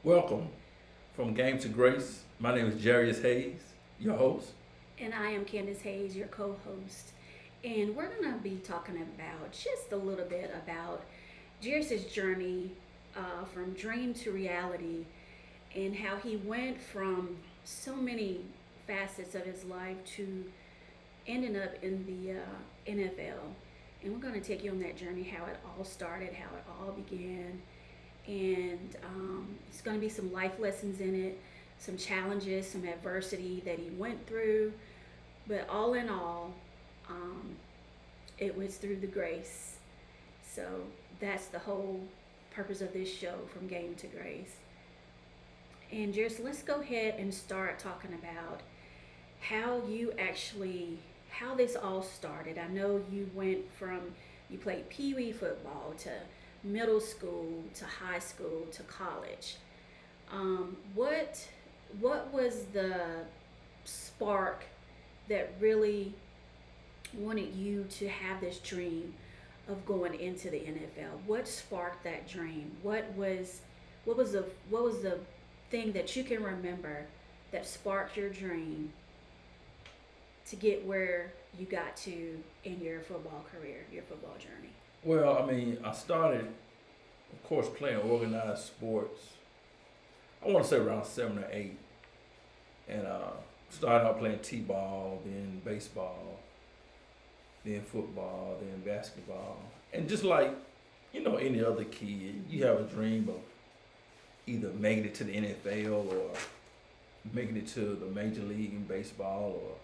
Welcome from Game to Grace. My name is Jarius Hayes, your host. And I am Candace Hayes, your co host. And we're going to be talking about just a little bit about Jarius' journey from dream to reality and how he went from so many facets of his life to ending up in the NFL. And we're going to take you on that journey, how it all started, how it all began. And it's going to be some life lessons in it, some challenges, some adversity that he went through. But all in all, it was through the grace. So that's the whole purpose of this show, From Game to Grace. And just let's go ahead and start talking about how this all started. I know you played Pee Wee football to middle school to high school to college. What was the spark that really wanted you to have this dream of going into the NFL? What sparked that dream? What was the thing that you can remember that sparked your dream to get where you got to in your football career, your football journey? Well, I started, of course, playing organized sports. I want to say around 7 or 8, and started out playing t-ball, then baseball, then football, then basketball, and just like any other kid, you have a dream of either making it to the NFL or making it to the major league in baseball or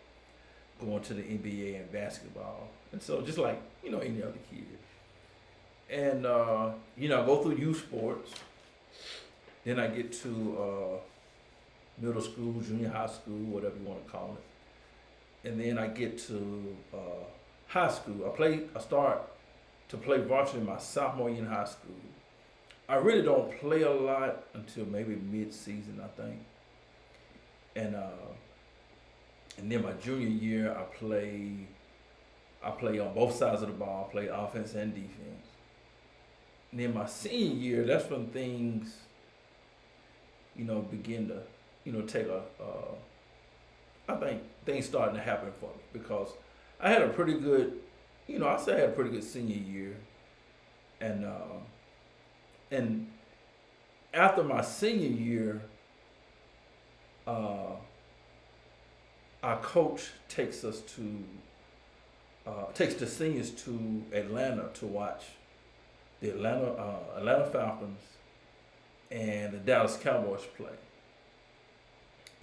going to the NBA in basketball, and so just like any other kid. And I go through youth sports. Then I get to middle school, junior high school, whatever you want to call it. And then I get to high school. I start to play varsity my sophomore year in high school. I really don't play a lot until maybe mid-season, I think. And then my junior year, I play on both sides of the ball, play offense and defense. And then my senior year, that's when things, begin to, take I think things starting to happen for me because I had a pretty good, I say I had a pretty good senior year. And after my senior year, our coach takes the seniors to Atlanta to watch the Atlanta Falcons and the Dallas Cowboys play.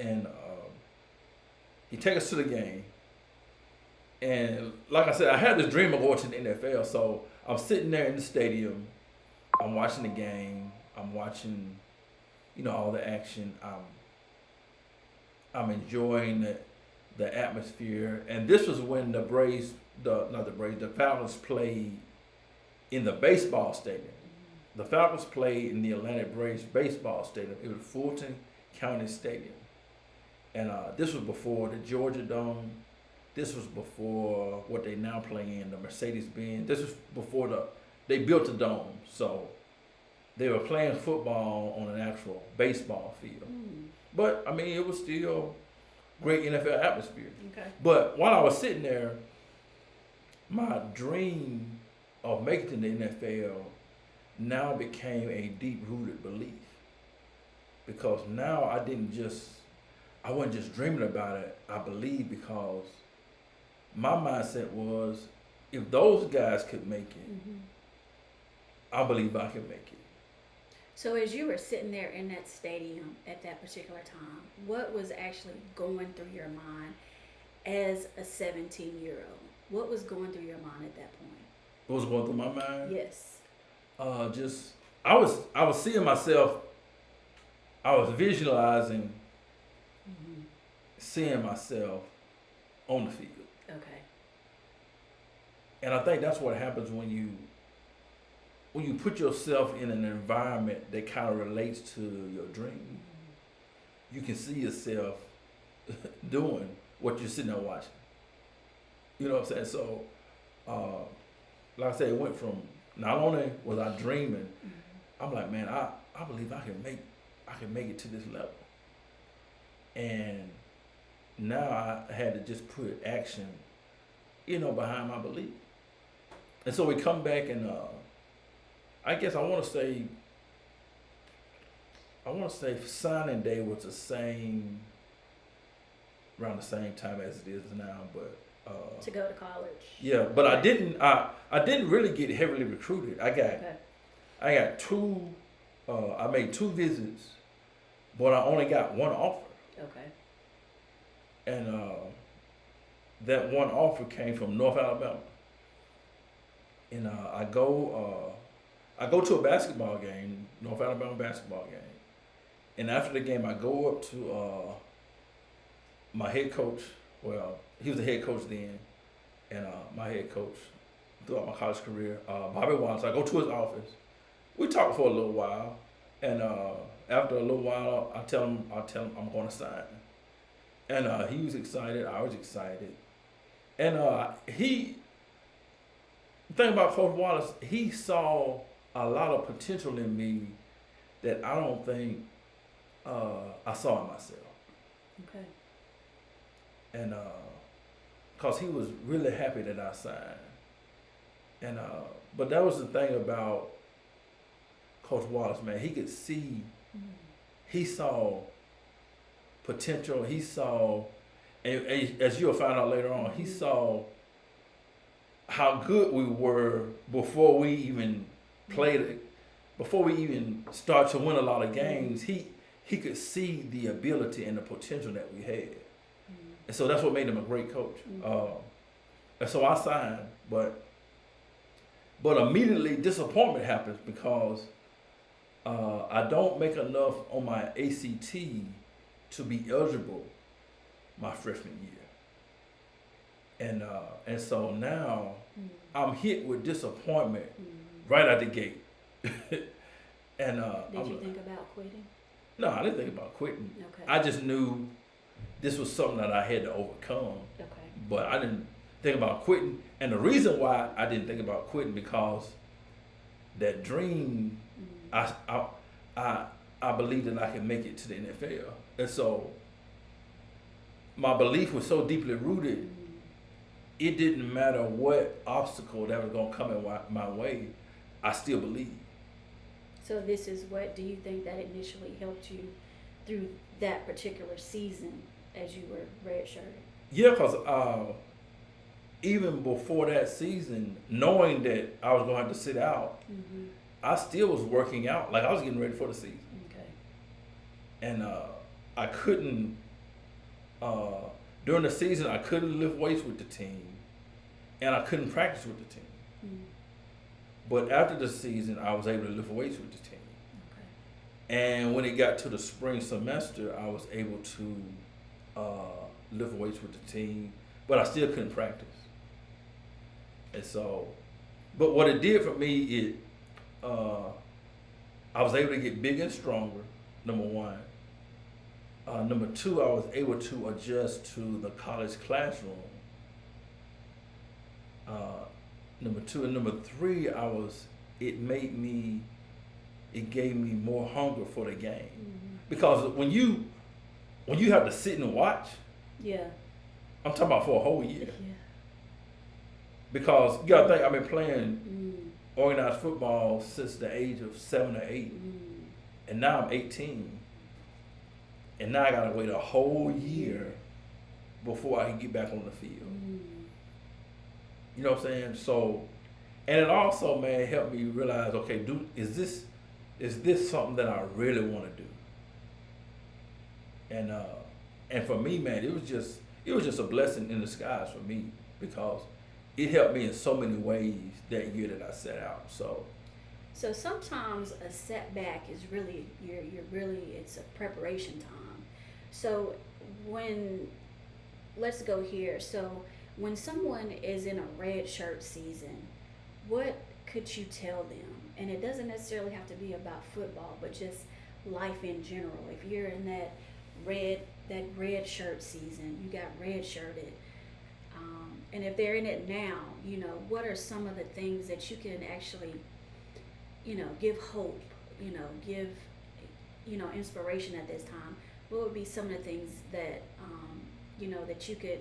And he takes us to the game. And like I said, I had this dream of going to the NFL. So I'm sitting there in the stadium. I'm watching the game. I'm watching, all the action. I'm enjoying the atmosphere. And this was when the Falcons played in the baseball stadium. The Falcons played in the Atlanta Braves baseball stadium. It was Fulton County Stadium. And this was before the Georgia Dome. This was before what they now play in, the Mercedes-Benz. This was before they built the dome. So they were playing football on an actual baseball field. But, it was still great NFL atmosphere. Okay. But while I was sitting there, my dream of making it to the NFL now became a deep-rooted belief. Because now I wasn't just dreaming about it, I believed because my mindset was, if those guys could make it, I believe I can make it. So as you were sitting there in that stadium at that particular time, what was actually going through your mind as a 17-year-old? What was going through your mind at that point? What was going through my mind? Yes. I was seeing myself, I was visualizing seeing myself on the field. Okay. And I think that's what happens when you put yourself in an environment that kind of relates to your dream. You can see yourself doing what you're sitting there watching. You know what I'm saying? So, like I said, it went from not only was I dreaming, I'm like, man, I believe I I can make it to this level. And now I had to just put action, behind my belief. And so we come back and I guess I want to say signing day was around the same time as it is now, but to go to college. yeah, but I didn't really get heavily recruited. I got two I made 2 visits, but I only got 1 offer. Okay. And that 1 offer came from North Alabama. And I go to a basketball game, North Alabama basketball game. And after the game, I go up to my head coach. Well, he was the head coach then, and my head coach throughout my college career, Bobby Wallace. I go to his office. We talk for a little while, and after a little while, I tell him I'm going to sign. And he was excited. I was excited. And the thing about Coach Wallace, he saw a lot of potential in me that I don't think I saw in myself. Okay. And cause he was really happy that I signed. And but that was the thing about Coach Wallace, man. He could see, he saw potential. He saw, and as you'll find out later on, he saw how good we were before we even played it. Before we even start to win a lot of games, he could see the ability and the potential that we had. And so that's what made him a great coach. And so I signed, but immediately disappointment happens because I don't make enough on my ACT to be eligible my freshman year. And so now I'm hit with disappointment right out the gate. And did you think about quitting? No, I didn't think about quitting. Okay. I just knew this was something that I had to overcome. Okay. But I didn't think about quitting. And the reason why I didn't think about quitting because that dream, I believed that I could make it to the NFL. And so my belief was so deeply rooted, it didn't matter what obstacle that was going to come in my way, I still believed. So this is what do you think that initially helped you through that particular season as you were redshirted? Yeah, because even before that season, knowing that I was going to have to sit out, I still was working out. Like I was getting ready for the season. Okay. And I couldn't, during the season, I couldn't lift weights with the team. And I couldn't practice with the team. But after the season, I was able to lift weights with the team. Okay. And when it got to the spring semester, I was able to lift weights with the team, but I still couldn't practice. And so, but what it did for me, I was able to get bigger and stronger, number one. Number two, I was able to adjust to the college classroom. Number two, and number three, it gave me more hunger for the game. Because when you have to sit and watch, yeah, I'm talking about for a whole year. Yeah. Because you gotta think, I've been playing organized football since the age of 7 or 8, and now I'm 18, and now I gotta wait a whole year before I can get back on the field. You know what I'm saying? So, and it also, man, helped me realize, okay, is this something that I really want to do? And for me, man, it was just a blessing in disguise for me because it helped me in so many ways that year that I set out. So sometimes a setback is really it's a preparation time. So let's go here. So when someone is in a red shirt season, what could you tell them? And it doesn't necessarily have to be about football, but just life in general. If you're in that red shirt season, you got red shirted, and if they're in it now, what are some of the things that you can actually, give hope, give, inspiration at this time, what would be some of the things that that you could,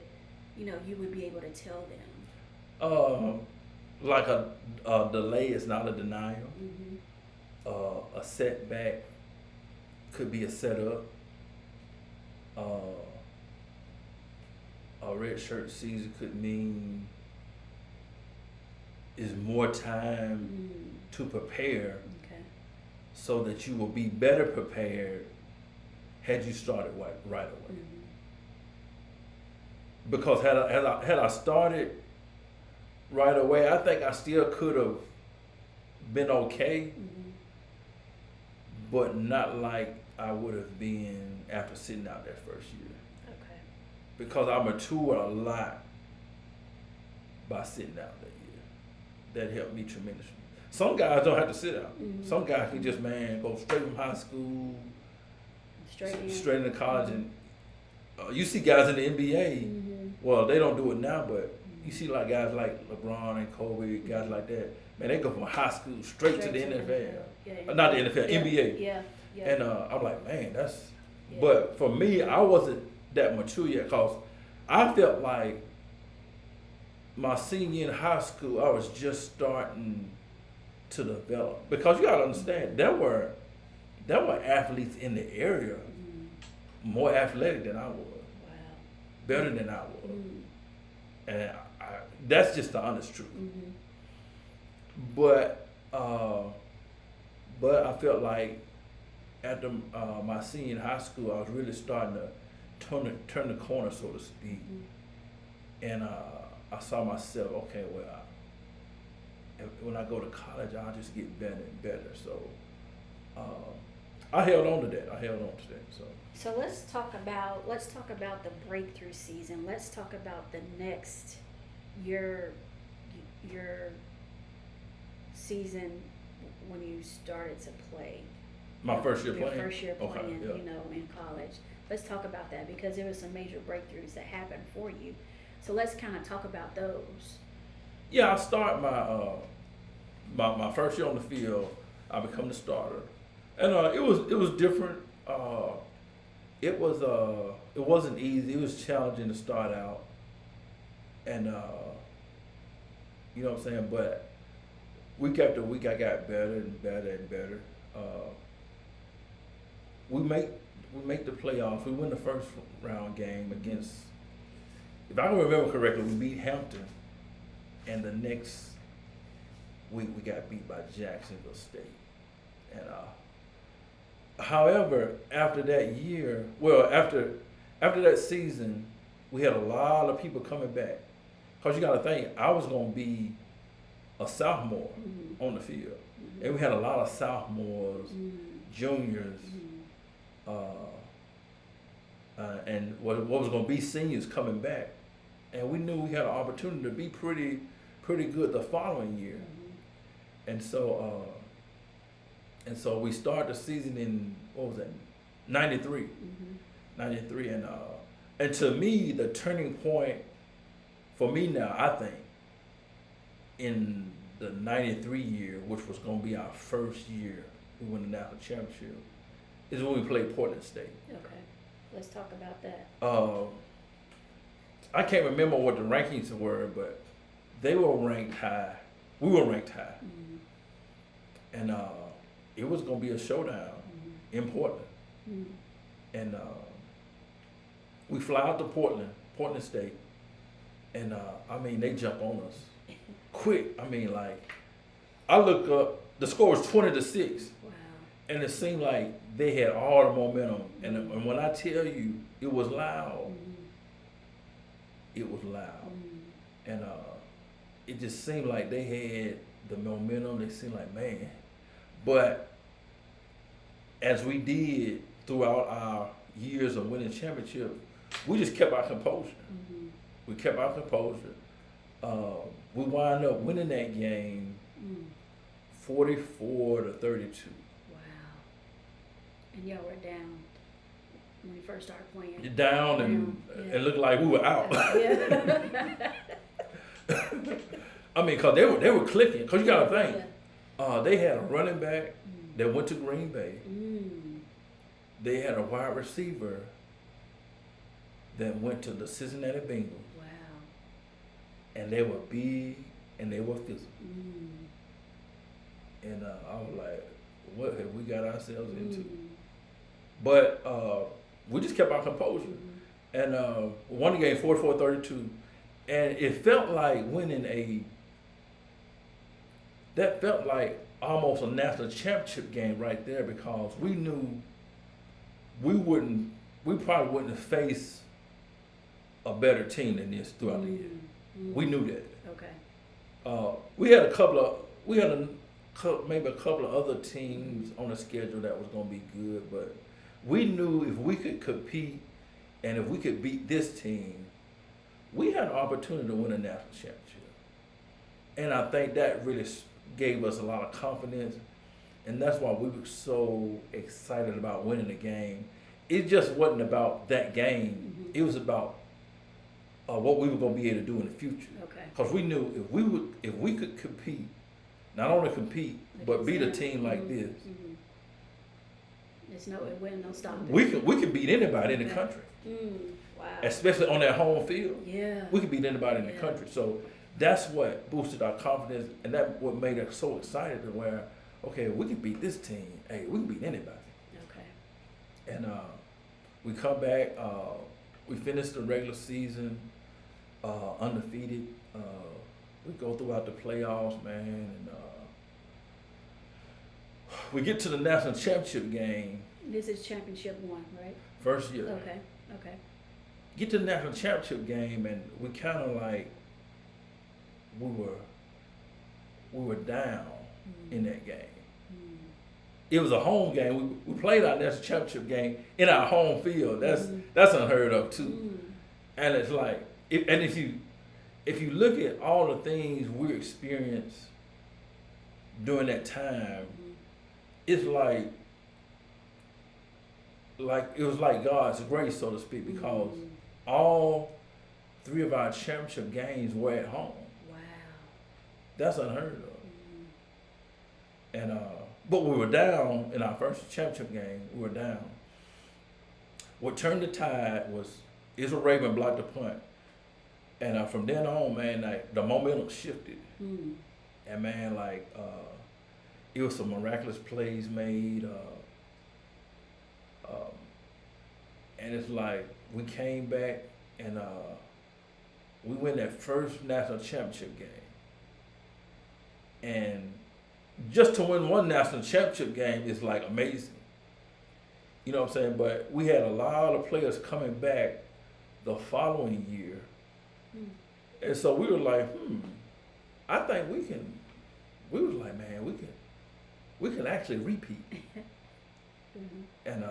you would be able to tell them? Like a delay is not a denial. A setback could be a setup. A red shirt season could mean is more time to prepare, Okay. so that you will be better prepared had you started right away. Because had I started right away, I think I still could have been okay, but not like I would have been after sitting out that first year. Okay. Because I matured a lot by sitting out that year. That helped me tremendously. Some guys don't have to sit out. Some guys can just go straight from high school, straight into college, and you see guys in the NBA. Well, they don't do it now, but you see like guys like LeBron and Kobe, guys like that. Man, they go from high school straight to the NFL. Not the NFL, NBA. Yeah. And I'm like, man, that's. Yeah. But for me, I wasn't that mature yet, cause I felt like my senior year in high school, I was just starting to develop. Because you gotta understand, there were athletes in the area more athletic than I was. Wow. Better than I was. And that's just the honest truth. But I felt like after my senior in high school, I was really starting to turn the corner, so to speak. And I saw myself, okay, well, when I go to college, I'll just get better and better. So I held on to that. So let's talk about the breakthrough season. Let's talk about the next your season when you started to play. My first year Your playing? first year Okay, playing, yeah. In college. Let's talk about that because there were some major breakthroughs that happened for you. So let's kind of talk about those. Yeah, I start my first year on the field. I become the starter, and it was different. It wasn't easy. It was challenging to start out, and you know what I'm saying. But week after week, I got better and better and better. We make the playoffs. We win the first round game against, if I can remember correctly, we beat Hampton, and the next week we got beat by Jacksonville State. And however, after that year, after that season, we had a lot of people coming back. Cause you got to think, I was gonna be a sophomore on the field, and we had a lot of sophomores, juniors, and what was going to be seniors coming back, and we knew we had an opportunity to be pretty good the following year, and so we started the season in what was that, 93, 93, and to me the turning point for me now, I think, in the 93 year, which was going to be our first year we won the national championship, is when we played Portland State. Okay, let's talk about that. I can't remember what the rankings were, but they were ranked high. We were ranked high. And it was going to be a showdown in Portland. And we fly out to Portland State, and they jump on us quick. I look up, the score was 20-6. Wow. And it seemed like they had all the momentum. And when I tell you, it was loud. It was loud. And it just seemed like they had the momentum. They seemed like, man. But as we did throughout our years of winning championships, we just kept our composure. We kept our composure. We wound up winning that game 44-32. And y'all were down when you first started playing. Down and it looked like we were out. Cause they were clicking. Cause you gotta think, they had a running back that went to Green Bay, they had a wide receiver that went to the Cincinnati Bengals, Wow. and they were big and they were physical. Mm. And I was like, what have we got ourselves into? Mm. But we just kept our composure. Mm. And won the game 44-32. And it felt like that felt like almost a national championship game right there, because we knew we probably wouldn't have faced a better team than this throughout the year. Mm. We knew that. Okay. We had maybe a couple of other teams on the schedule that was going to be good, but we knew if we could compete and if we could beat this team, we had an opportunity to win a national championship. And I think that really gave us a lot of confidence, and that's why we were so excited about winning the game. It just wasn't about that game. Mm-hmm. It was about what we were going to be able to do in the future. Okay. Because we knew if we could compete, not only compete, but beat a team like this, There's no win, no stopping. we could beat anybody in the Okay. country, Wow. especially on their home field. Yeah. We could beat anybody in the Yeah. country. So that's what boosted our confidence, and that what made us so excited to where, okay, we can beat this team. Hey, we can beat anybody. Okay. And we come back. We finished the regular season undefeated. We go throughout the playoffs, man, and we get to the national championship game. This is championship 1, right? First year. Okay. Okay. Get to the national championship game, and we kind of like we were down in that game. Mm. It was a home game. We played our national championship game in our home field. That's unheard of too. Mm. And it's like, if you look at all the things we experienced during that time, it's like it was like God's grace, so to speak, because all 3 of our championship games were at home. Wow. That's unheard of. And but we were down in our first championship game. We were down. What turned the tide was Israel Raven blocked the punt, and from then on, man, like the momentum shifted. Mm. And man, like it was some miraculous plays made. And it's like we came back and we win that first national championship game. And just to win one national championship game is like amazing. You know what I'm saying? But we had a lot of players coming back the following year. Mm. And so we were like, I think we was like, man, we can actually repeat. And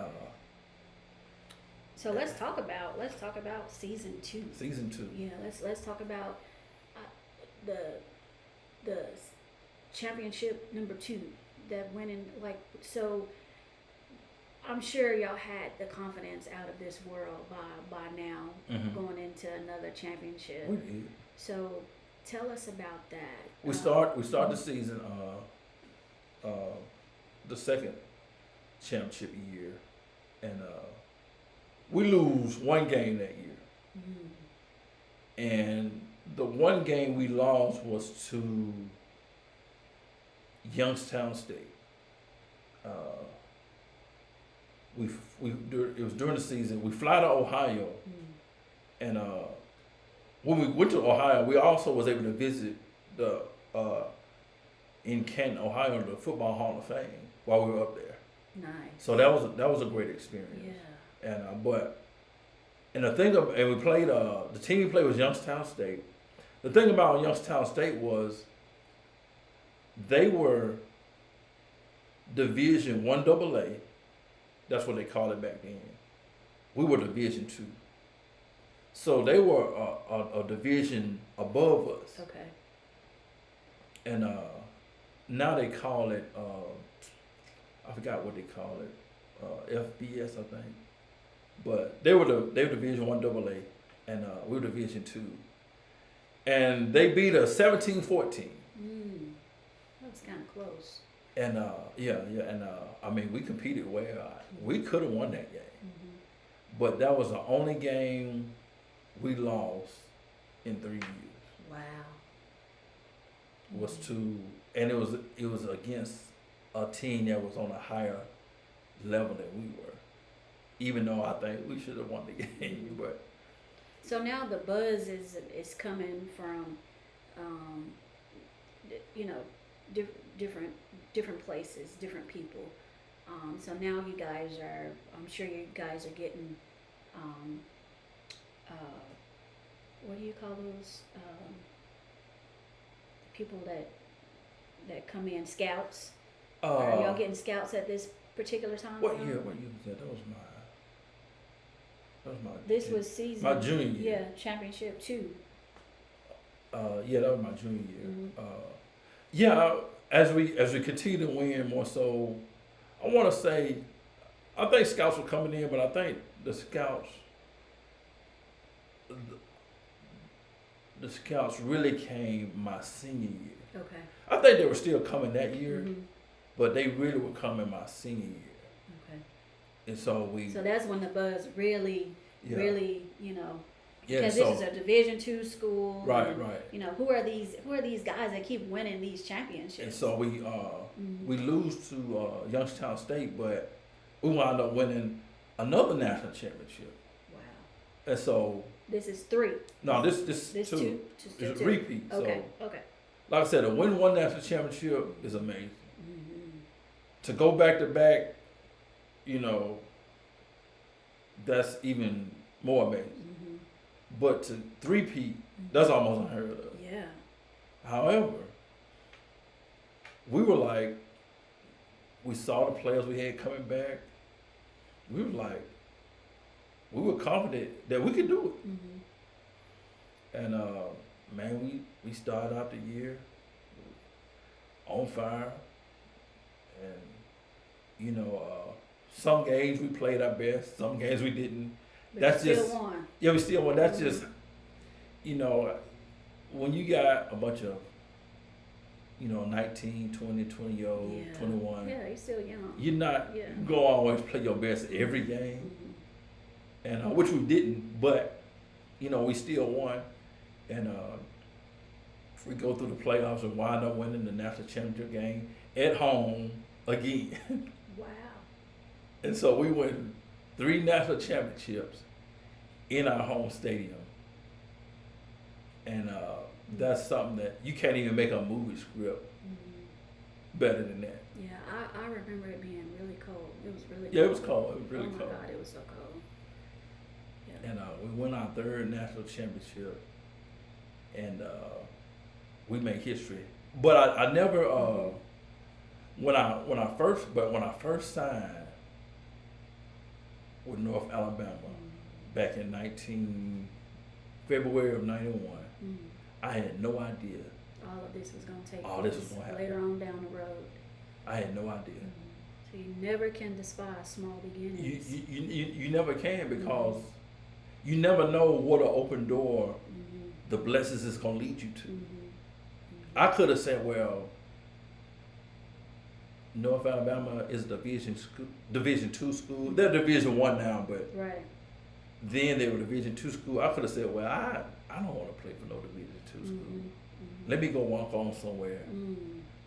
So let's talk about season 2. season 2. Yeah, let's talk about the championship number 2 that went in, like, so I'm sure y'all had the confidence out of this world by now, going into another championship. We did. So tell us about that. We start the season the second championship year, and we lose one game that year. And the one game we lost was to Youngstown State. It was during the season. We fly to Ohio, and when we went to Ohio, we also was able to visit the in Canton, Ohio, the Football Hall of Fame while we were up there. Nice. So that was a great experience. Yeah. And and we played the team we played was Youngstown State. The thing about Youngstown State was they were Division 1 AA. That's what they called it back then. We were Division 2. So they were a division above us. Okay. And now they call it, I forgot what they call it, FBS, I think. But they were Division 1 AA, and we were Division 2. And they beat us 17-14. That was kind of close. And and I mean, we competed well. We could have won that game, but that was the only game we lost in 3 years. Wow. Was to, and it was against a team that was on a higher level than we were. Even though I think we should have won the game, but So now the buzz is coming from, you know, different places, different people. So now you guys are, I'm sure you guys are getting, what do you call those? People that come in, scouts. Are y'all getting scouts at this particular time? What year? What year was that? That was my. This was season. My junior year. Yeah, championship 2. Yeah, that was my junior year. As we continue to win more so, I want to say, I think scouts were coming in, but I think the scouts really came my senior year. Okay. I think they were still coming that year, but they really were coming my senior year. Okay. And so So that's when the buzz really, you know, because so, this is a Division II school. Right, and, right. You know, who are these guys that keep winning these championships? And so we lose to Youngstown State, but we wound up winning another national championship. Wow. And so This is 3. no, this This two. two. It's a repeat. Okay. So Okay. like I said, to win one national championship is amazing. To go back to back, you know, that's even more amazing. But to three-peat, that's almost unheard of. Yeah. However, we were like, we saw the players we had coming back. We were confident that we could do it. And man, we started out the year on fire. And you know, some games we played our best, some games we didn't. But That's you still just won. Yeah, we still won. That's just, you know, when you got a bunch of, you know, 19, 20, 20-year-old, 21. Yeah, you're still young. You're not going to always play your best every game, and which we didn't, but, you know, we still won. And we go through the playoffs and wind up winning the national championship game at home again. Wow. And so we win 3 national championships in our home stadium. And that's something that you can't even make a movie script better than that. Yeah, I remember it being really cold. It was really cold. Yeah, it was cold. It was really cold. Oh my God, it was so cold. Yeah. And we won our 3rd national championship, and we made history. But I never when I first signed with North Alabama back in February of '91, I had no idea all of this was going to take all place this was going to happen later on down the road. I had no idea. So you never can despise small beginnings. You never can, because you never know what an open door the blessings is going to lead you to. I could have said, well, North Alabama is a Division II school. They're Division I now, but right. then they were Division II school. I could have said, well, I don't want to play for no Division II school. Let me go walk on somewhere.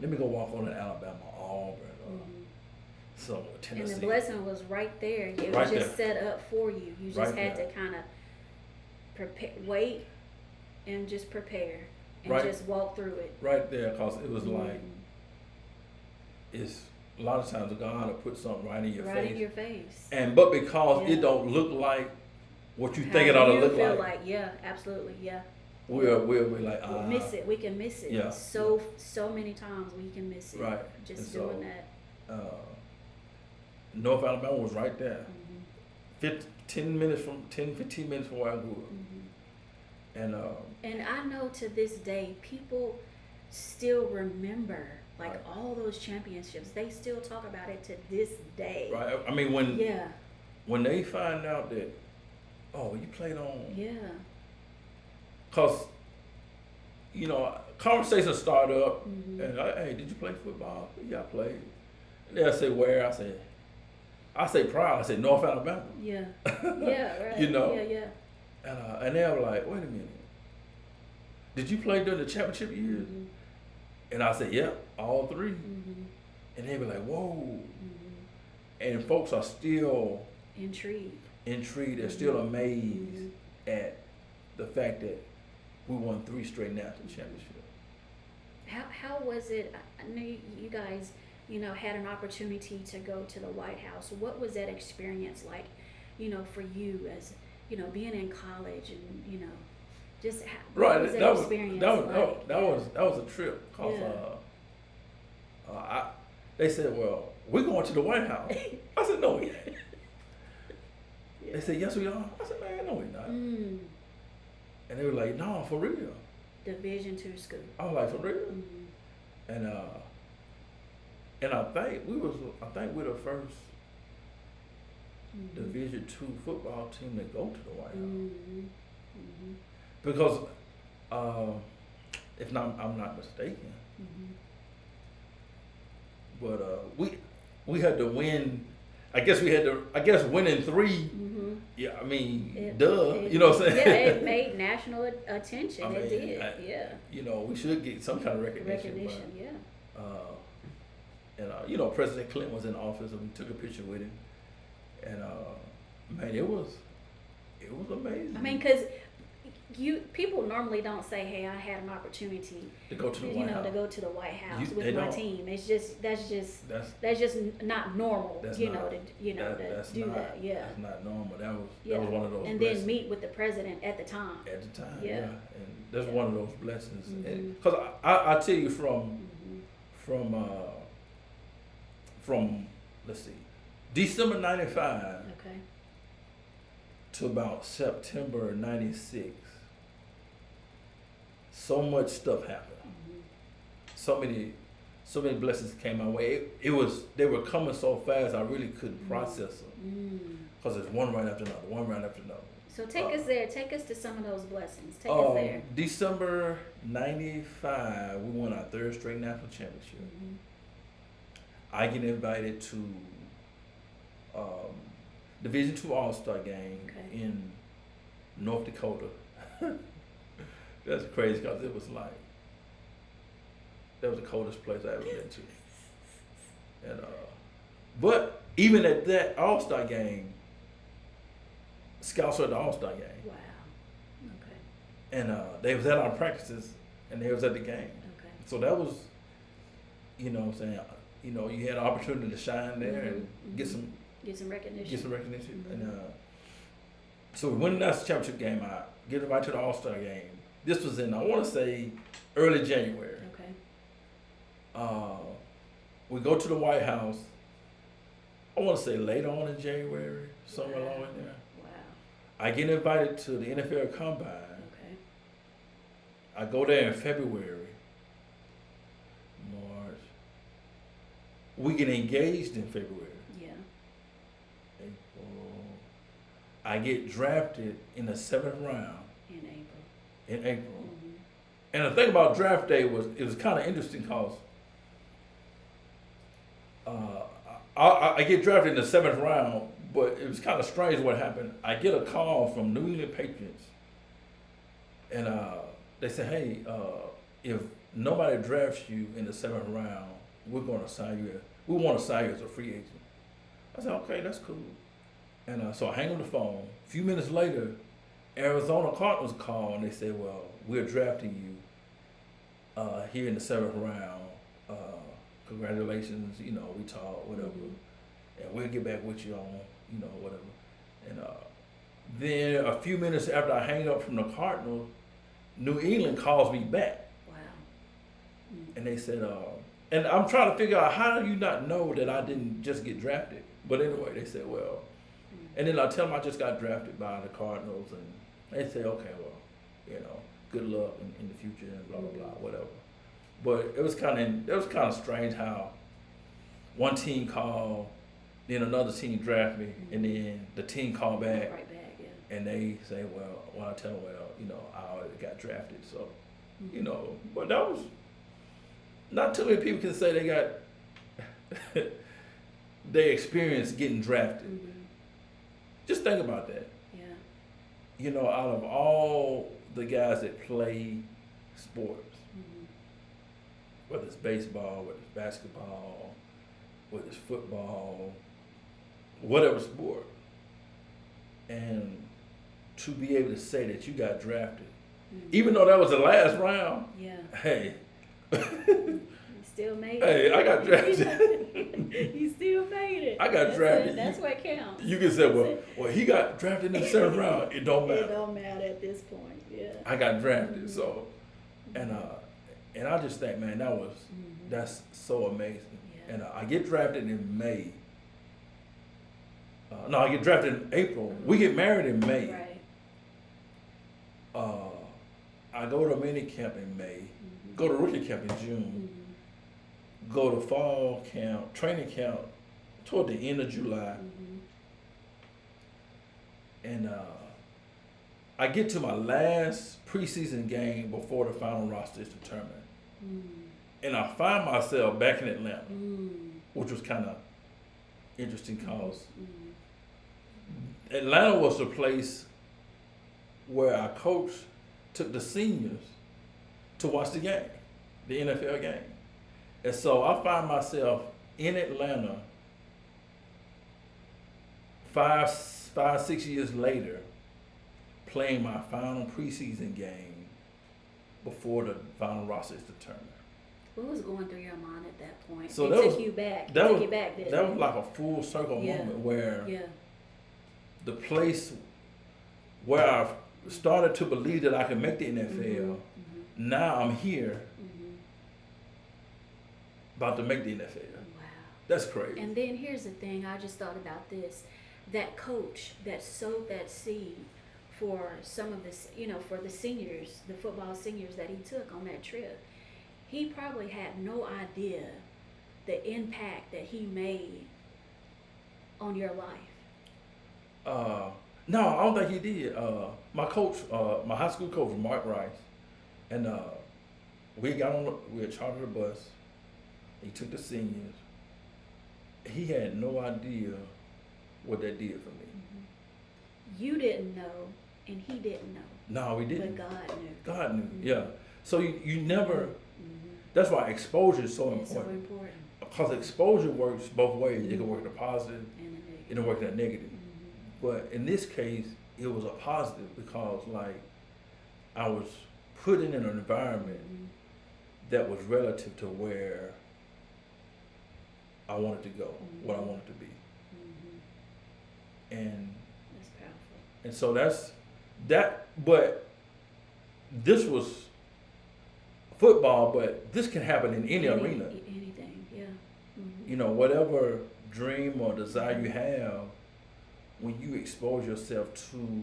Let me go walk on in Alabama, Auburn, or somewhere, Tennessee. And the blessing was right there. It Right was just there. set up for you. You just Right had there. to kind of wait and just prepare and Right. just walk through it. Right there, because it was like, it's a lot of times God will put something right in your Right face. in your face. But because Yeah. it don't look like what you How think it ought to you look feel like, yeah, absolutely, yeah. we'll be like, We'll miss it. We can miss it. Yeah. So many times we can miss it. Right. Just And so, doing that. North Alabama was right there. 15 minutes from where I grew up. And I know to this day, people still remember like Right. all those championships. They still talk about it to this day. Right. I mean, when Yeah. when they find out that, oh, you played on, Yeah. cause you know, conversations start up, Mhm. and hey, did you play football? Yeah, I played. And they'll say where? I say proud. I say North Alabama. Yeah. Yeah. Right. You know, Yeah. Yeah. and they're like, wait a minute, did you play during the championship years? Mhm. And I say, yep, all three. Mhm. And they be like, whoa. Mhm. And folks are still Intrigued. intrigued. They're still amazed Mhm. at the fact that we won 3 straight national championships. How was it? I know you guys, had an opportunity to go to the White House. What was that experience like, for you as, being in college and, just what Right. was That was experience that was like? that was a trip. Cause Yeah. they said, well, we're going to the White House. I said, no, we ain't. Yeah. They said, yes, we are. I said, man, no, we're not. Mm. And they were like, no, for real. Division II school. I was like, for real. Mhm. And I think we're the first Mhm. Division II football team to go to the White House. Mhm. Mhm. Because if not, I'm not mistaken, Mhm. but we had to win. I guess winning 3. Mhm. Yeah, I mean, It- duh. it- You know what I'm saying? Yeah, it made national attention. I mean, It did. I- Yeah. we should get some kind of recognition. Recognition. Yeah. But, President Clinton was in office, and we took a picture with him. And man, it was amazing. I mean, because people normally don't say, "Hey, I had an opportunity, to go to the White House. to go to the White House They with my don't. team." It's just that's just That's not normal, That's to not- to do that. Yeah. That's not normal. That Yeah. was one of those And blessings then meet with the president at the time. at the time. Yeah. And that's Yeah. one of those blessings. Mhm. Because I tell you Mhm. from let's see, December '95 Okay. to about September '96, so much stuff happened. Mhm. So many blessings came my way. They were coming so fast I really couldn't process them Mm. because it's one right after another. So take us there. Take us to some of those blessings. Take us there. December '95, we won our 3rd straight national championship. Mhm. I get invited to Division II All-Star game Okay. in North Dakota. That's crazy because it was like that was the coldest place I ever been to. And but even at that All-Star game, scouts were at the All-Star game, Wow. Okay. and they was at our practices and they was at the game. Okay. So that was, what I'm saying, you had an opportunity to shine there and Mhm, get mhm. some Mhm. recognition. And so we win the national championship game. I get invited to the All-Star game. This was in, I want to say, early January. Okay. We go to the White House. I want to say later on in January, somewhere along in there. Wow. I get invited to the NFL Combine. Okay. I go there in February, March. We get engaged in February. Yeah. April. I get drafted in the 7th round In April. in April. Mhm. And the thing about draft day was kind of interesting because I get drafted in the 7th round, but it was kind of strange what happened. I get a call from New England Patriots, and they say, "Hey, if nobody drafts you in the 7th round, we're going to sign you. We want to sign you as a free agent." I said, "Okay, that's cool." And so I hang on the phone. A few minutes later, Arizona Cardinals call and they say, "Well, we're drafting you here in the 7th round. Congratulations, we talk, whatever, and we'll get back with you on, whatever." And then a few minutes after I hang up from the Cardinals, New England calls me back Wow. Mm. and they said, and I'm trying to figure out how do you not know that I didn't just get drafted? But anyway, they said, well, and then I tell them I just got drafted by the Cardinals, and they say, okay, well, good luck in the future and blah blah blah, whatever. But it was kind of strange how one team called, then another team draft me, and then the team called back, Right back. Yeah. and they say, well, I tell them, I already got drafted, so you know. But that was not too many people can say they got they experienced getting drafted. Just think about that. Yeah. You know, out of all the guys that play sports, whether it's baseball, whether it's basketball, whether it's football, whatever sport, and to be able to say that you got drafted, even though that was the last round, Yeah. hey, You still made it. hey, I got drafted. You still made it. I got drafted. That's what counts. You can say, well, he got drafted in the 7th round. It don't matter. It don't matter at this point. Yeah. I got drafted, so, and I just think, man, that's so amazing. Yeah. And I get drafted in May. No, I get drafted in April. We get married in May. Right. I go to mini camp in May. Go to rookie camp in June. Go to fall camp, training camp toward the end of July. And I get to my last preseason game before the final roster is determined. And I find myself back in Atlanta, which was kind of interesting because Atlanta was the place where our coach took the seniors to watch the game, the NFL game. And so I find myself in Atlanta 6 years later, playing my final preseason game before the final roster is determined. What was going through your mind at that point? So it that took was- you back. That It took was you back, didn't that it? was like a full circle Yeah. moment where Yeah. the place where I started to believe that I could make the NFL. Now I'm here, about to make the NFL. Wow. That's crazy. And then here's the thing, I just thought about this. That coach that sowed that seed for some of this, for the seniors, the football seniors that he took on that trip, he probably had no idea the impact that he made on your life. No, I don't think he did. My coach, my high school coach was Mark Rice, and we had chartered a bus. He took the seniors. He had no idea what that did for me. You didn't know, and he didn't know. No, we didn't. But God knew. God knew, yeah. So you never, that's why exposure is so It's so important. important. Because exposure works both ways. It can work in a positive, And the negative. it can work in a negative. But in this case, it was a positive because I was put in an environment that was relative to where I wanted to go, what I wanted to be. And That's powerful. And so but this was football, but this can happen in any arena. Anything, yeah. You know, whatever dream or desire you have, when you expose yourself to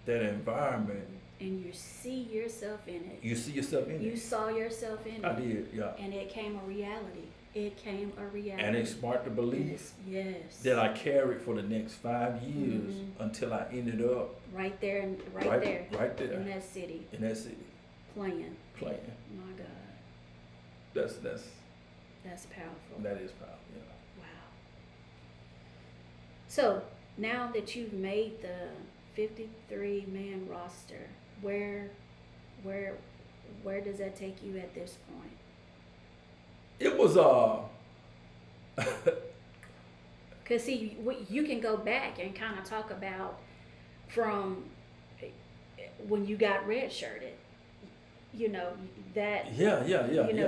that environment, And you see yourself in it. you see yourself in You it. saw yourself in I it. did, yeah. And it came a reality. It came a reality. And it's smart to believe Yes. that I carried for the next 5 years until I ended up Right there, right there. right there In that city, in that city playing. playing. My God. That's That's powerful. that is powerful. Yeah. Wow. So now that you've made the 53-man roster, where does that take you at this point? It was Because see, you can go back and kind of talk about from when you got redshirted. That. yeah.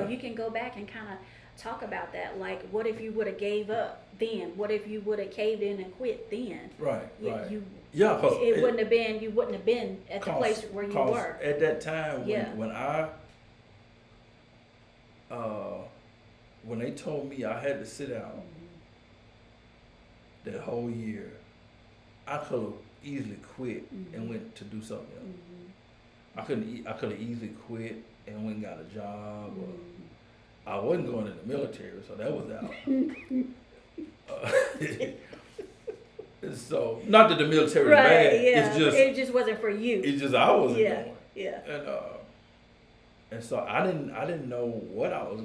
You can go back and kind of talk about that. Like, what if you would have gave up then? What if you would have caved in and quit then? Right. You Yeah, because you wouldn't have been at the place where you were. At that time, Yeah. when they told me I had to sit out that whole year, I could have easily quit and went to do something else. I could have easily quit and went and got a job. Or I wasn't going in the military, so that was out. So not that the military is Right, bad. yeah. It's just it just wasn't for you. I wasn't Yeah, going. yeah. And so I didn't know what I was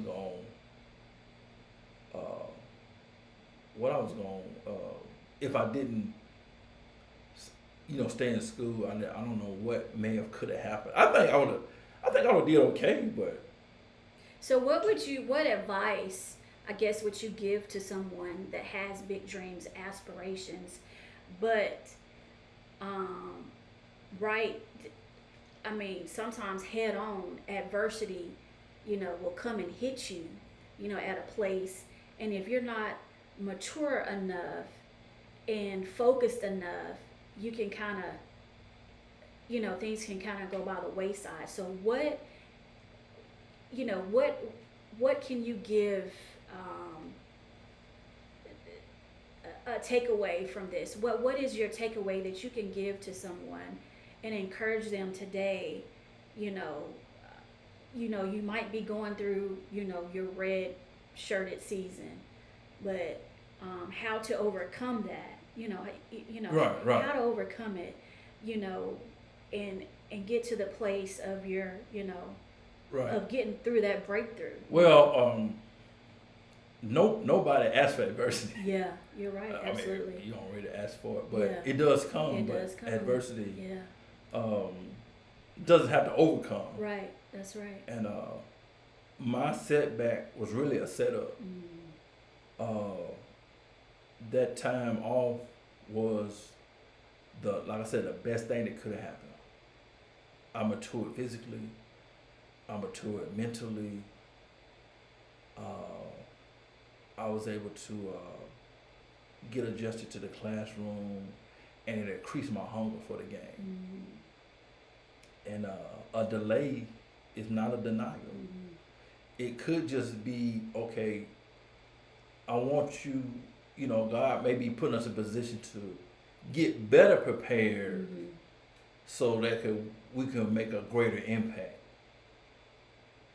going, uh, if I didn't, stay in school. I don't know what may have could have happened. I think I would have did okay, but So what advice, I guess, would you give to someone that has big dreams, aspirations, but, um, right, I mean, sometimes head on adversity, will come and hit you, at a place. And if you're not mature enough and focused enough, you can kind of, things can kind of go by the wayside. So you know, what can you give, a takeaway from this? What is your takeaway that you can give to someone and encourage them today? You know, you might be going through, your red shirted season, but how to overcome that? right, How to overcome it, and get to the place of your, right. of getting through that breakthrough. Well, nobody asks for adversity. Yeah, you're right. I Absolutely. mean, you don't really ask for it, but Yeah. it does come. It But does come. adversity Yeah. um, doesn't have to overcome. Right. That's right. And my setback was really a setup. That time off was like I said, the best thing that could have happened. I matured physically. I matured mentally. I was able to get adjusted to the classroom, and it increased my hunger for the game. And a delay is not a denial. It could just be, okay, I want you, God may be putting us in a position to get better prepared so that we can make a greater impact.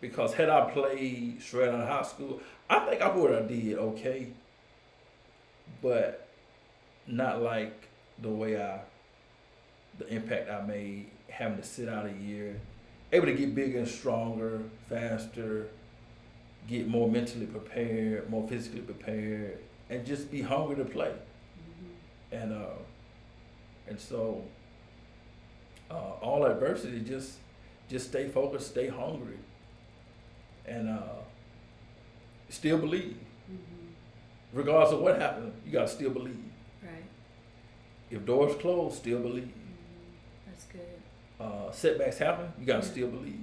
Because had I played straight out of high school, I think I would have did okay, but not like the impact I made having to sit out a year, able to get bigger and stronger, faster, get more mentally prepared, more physically prepared, and just be hungry to play. And so all adversity, just stay focused, stay hungry, and still believe. Regardless of what happened, you gotta still believe. Right. If doors close, still believe. That's good. Setbacks happen, you gotta still believe.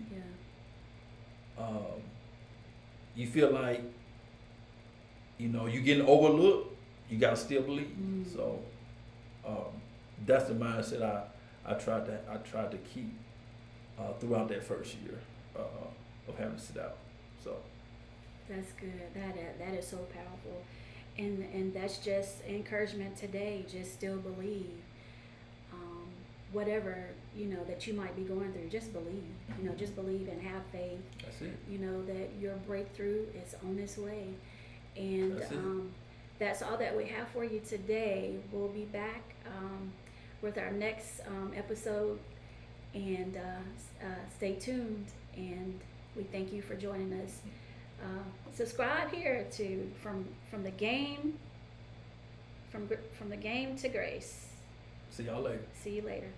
Yeah. You feel like you getting overlooked, you gotta still believe. So that's the mindset I tried to keep throughout that first year of having to sit out. So That's good. That is so powerful, and that's just encouragement today. Just still believe, whatever that you might be going through. Just believe. Just believe and have faith. that's it. That your breakthrough is on its way, and That's it. that's all that we have for you today. We'll be back with our next episode, and stay tuned. And we thank you for joining us. Subscribe here to from the game to grace. See y'all later. See you later.